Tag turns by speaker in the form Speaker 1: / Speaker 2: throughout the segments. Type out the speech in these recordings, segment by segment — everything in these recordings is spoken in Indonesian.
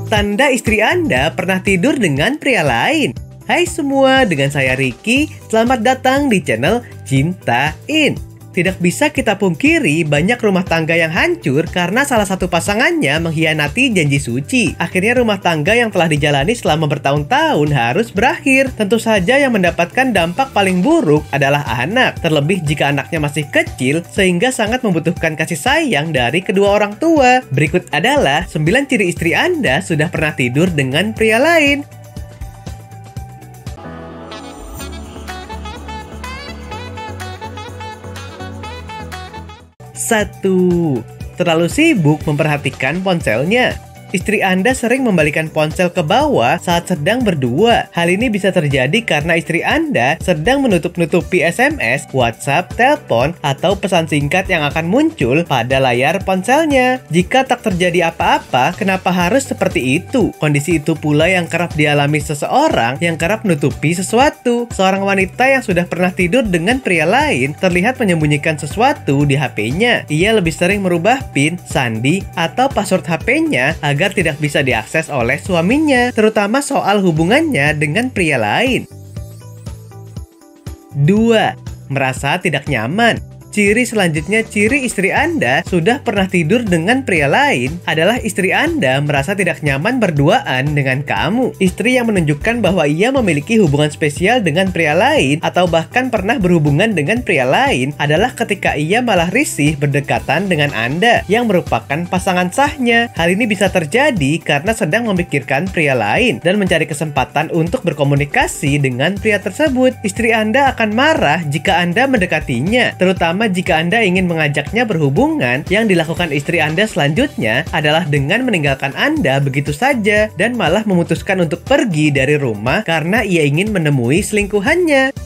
Speaker 1: Tanda istri Anda pernah tidur dengan pria lain. Hai semua, dengan saya Ricky. Selamat datang di channel Cintain. Tidak bisa kita pungkiri banyak rumah tangga yang hancur karena salah satu pasangannya mengkhianati janji suci. Akhirnya rumah tangga yang telah dijalani selama bertahun-tahun harus berakhir. Tentu saja yang mendapatkan dampak paling buruk adalah anak. Terlebih jika anaknya masih kecil sehingga sangat membutuhkan kasih sayang dari kedua orang tua. Berikut adalah 9 ciri istri Anda sudah pernah tidur dengan pria lain. 1. Terlalu sibuk memperhatikan ponselnya. Istri Anda sering membalikan ponsel ke bawah saat sedang berdua. Hal ini bisa terjadi karena istri Anda sedang menutup-nutupi SMS, WhatsApp, telepon, atau pesan singkat yang akan muncul pada layar ponselnya. Jika tak terjadi apa-apa, kenapa harus seperti itu? Kondisi itu pula yang kerap dialami seseorang yang kerap menutupi sesuatu. Seorang wanita yang sudah pernah tidur dengan pria lain terlihat menyembunyikan sesuatu di HP-nya. Ia lebih sering merubah PIN, sandi, atau password HP-nya agar tidak bisa diakses oleh suaminya, terutama soal hubungannya dengan pria lain. 2. Merasa tidak nyaman. Ciri selanjutnya, ciri istri Anda sudah pernah tidur dengan pria lain adalah istri Anda merasa tidak nyaman berduaan dengan kamu. Istri yang menunjukkan bahwa ia memiliki hubungan spesial dengan pria lain atau bahkan pernah berhubungan dengan pria lain adalah ketika ia malah risih berdekatan dengan Anda yang merupakan pasangan sahnya. Hal ini bisa terjadi karena sedang memikirkan pria lain dan mencari kesempatan untuk berkomunikasi dengan pria tersebut. Istri Anda akan marah jika Anda mendekatinya, terutama jika Anda ingin mengajaknya berhubungan. Yang dilakukan istri Anda selanjutnya adalah dengan meninggalkan Anda begitu saja dan malah memutuskan untuk pergi dari rumah karena ia ingin menemui selingkuhannya.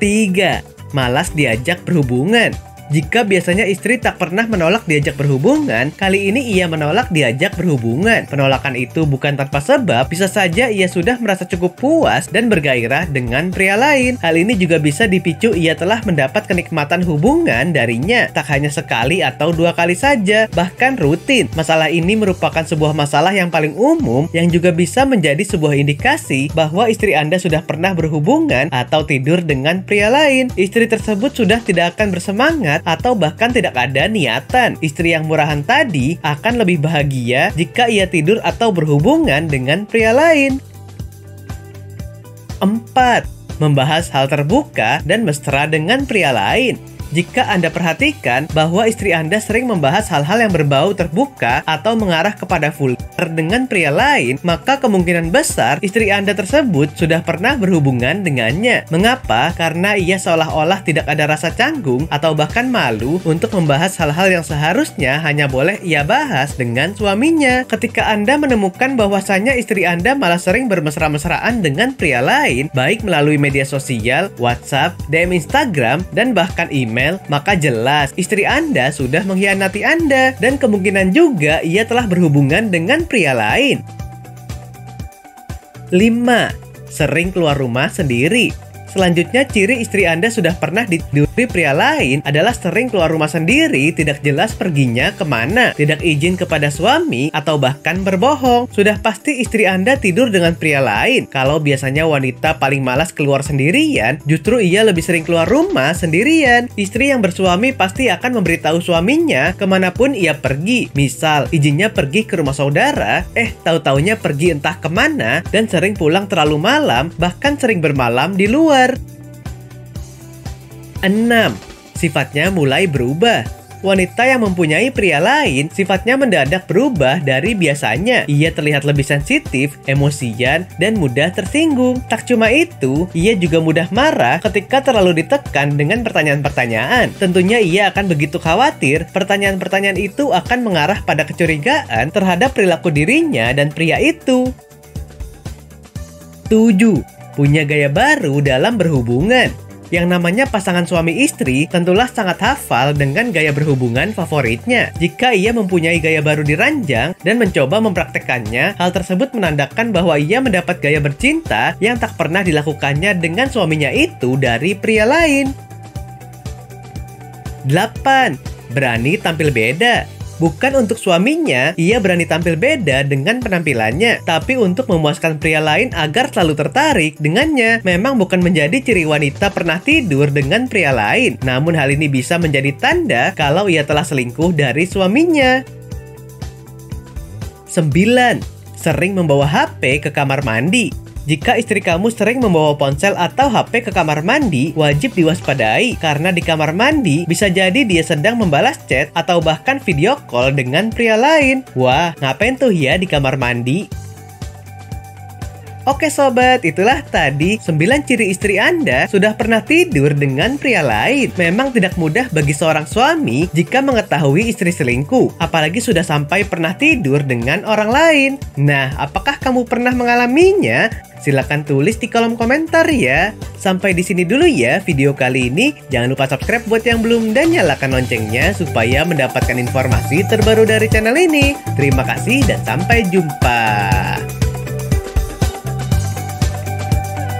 Speaker 1: 3. Malas diajak berhubungan. Jika biasanya istri tak pernah menolak diajak berhubungan, kali ini ia menolak diajak berhubungan. Penolakan itu bukan tanpa sebab, bisa saja ia sudah merasa cukup puas dan bergairah dengan pria lain. Hal ini juga bisa dipicu ia telah mendapat kenikmatan hubungan darinya, tak hanya sekali atau 2 kali saja, bahkan rutin. Masalah ini merupakan sebuah masalah yang paling umum yang juga bisa menjadi sebuah indikasi bahwa istri Anda sudah pernah berhubungan atau tidur dengan pria lain. Istri tersebut sudah tidak akan bersemangat atau bahkan tidak ada niatan. Istri yang murahan tadi akan lebih bahagia jika ia tidur atau berhubungan dengan pria lain. 4. Membahas hal terbuka dan mesra dengan pria lain. Jika Anda perhatikan bahwa istri Anda sering membahas hal-hal yang berbau terbuka atau mengarah kepada vulgar dengan pria lain, maka kemungkinan besar istri Anda tersebut sudah pernah berhubungan dengannya. Mengapa? Karena ia seolah-olah tidak ada rasa canggung atau bahkan malu untuk membahas hal-hal yang seharusnya hanya boleh ia bahas dengan suaminya. Ketika Anda menemukan bahwasanya istri Anda malah sering bermesra-mesraan dengan pria lain, baik melalui media sosial, WhatsApp, DM Instagram, dan bahkan email, maka jelas istri Anda sudah mengkhianati Anda dan kemungkinan juga ia telah berhubungan dengan pria lain. 5. Sering keluar rumah sendiri. Selanjutnya, ciri istri Anda sudah pernah ditiduri pria lain adalah sering keluar rumah sendiri, tidak jelas perginya kemana, tidak izin kepada suami, atau bahkan berbohong. Sudah pasti istri Anda tidur dengan pria lain. Kalau biasanya wanita paling malas keluar sendirian, justru ia lebih sering keluar rumah sendirian. Istri yang bersuami pasti akan memberitahu suaminya kemanapun ia pergi. Misal, izinnya pergi ke rumah saudara, tahu-taunya pergi entah kemana, dan sering pulang terlalu malam, bahkan sering bermalam di luar. 6. Sifatnya mulai berubah. Wanita yang mempunyai pria lain sifatnya mendadak berubah dari biasanya. Ia terlihat lebih sensitif, emosian, dan mudah tersinggung. Tak cuma itu, ia juga mudah marah ketika terlalu ditekan dengan pertanyaan-pertanyaan. Tentunya ia akan begitu khawatir pertanyaan-pertanyaan itu akan mengarah pada kecurigaan terhadap perilaku dirinya dan pria itu. 7. Punya gaya baru dalam berhubungan. Yang namanya pasangan suami istri tentulah sangat hafal dengan gaya berhubungan favoritnya. Jika ia mempunyai gaya baru di ranjang dan mencoba mempraktekannya, hal tersebut menandakan bahwa ia mendapat gaya bercinta yang tak pernah dilakukannya dengan suaminya itu dari pria lain. 8. Berani tampil beda. Bukan untuk suaminya, ia berani tampil beda dengan penampilannya, tapi untuk memuaskan pria lain agar selalu tertarik dengannya. Memang bukan menjadi ciri wanita pernah tidur dengan pria lain, namun hal ini bisa menjadi tanda kalau ia telah selingkuh dari suaminya. 9. Sering membawa HP ke kamar mandi. Jika istri kamu sering membawa ponsel atau HP ke kamar mandi, wajib diwaspadai karena di kamar mandi bisa jadi dia sedang membalas chat atau bahkan video call dengan pria lain. Wah, ngapain tuh ya di kamar mandi? Oke sobat, itulah tadi 9 ciri istri Anda sudah pernah tidur dengan pria lain. Memang tidak mudah bagi seorang suami jika mengetahui istri selingkuh, apalagi sudah sampai pernah tidur dengan orang lain. Nah, apakah kamu pernah mengalaminya? Silahkan tulis di kolom komentar ya. Sampai di sini dulu ya video kali ini. Jangan lupa subscribe buat yang belum dan nyalakan loncengnya supaya mendapatkan informasi terbaru dari channel ini. Terima kasih dan sampai jumpa.